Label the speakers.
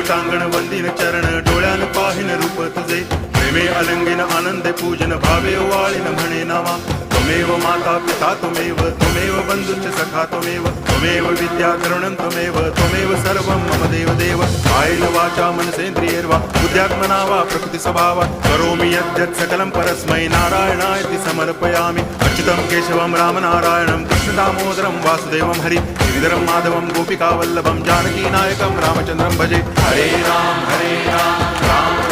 Speaker 1: टांगण वंदिन चरण डोळ्यान पाहिन रूप तुझे प्रेमे अलंगिन आनंदे पूजन भावे वाळीन म्हणे नावा त्वमेव माता पिता त्वमेव बंधुश्च सखा त्वमेव विद्या करुणं त्वमेव सर्वं मम देव कायेन वाचा मनसेन्द्रियैर्वा बुद्ध्यात्मना वा प्रकृति स्वभावात् करोमि यद्यत् सकलं परस्मै नारायणायति समर्पयामि अच्युतं केशवं रामनारायणं कृष्णदामोदरं वासुदेवं हरि गिरिधरं माधवं गोपिकावल्लभं जानकीनायकं रामचन्द्रं भजे हरे राम राम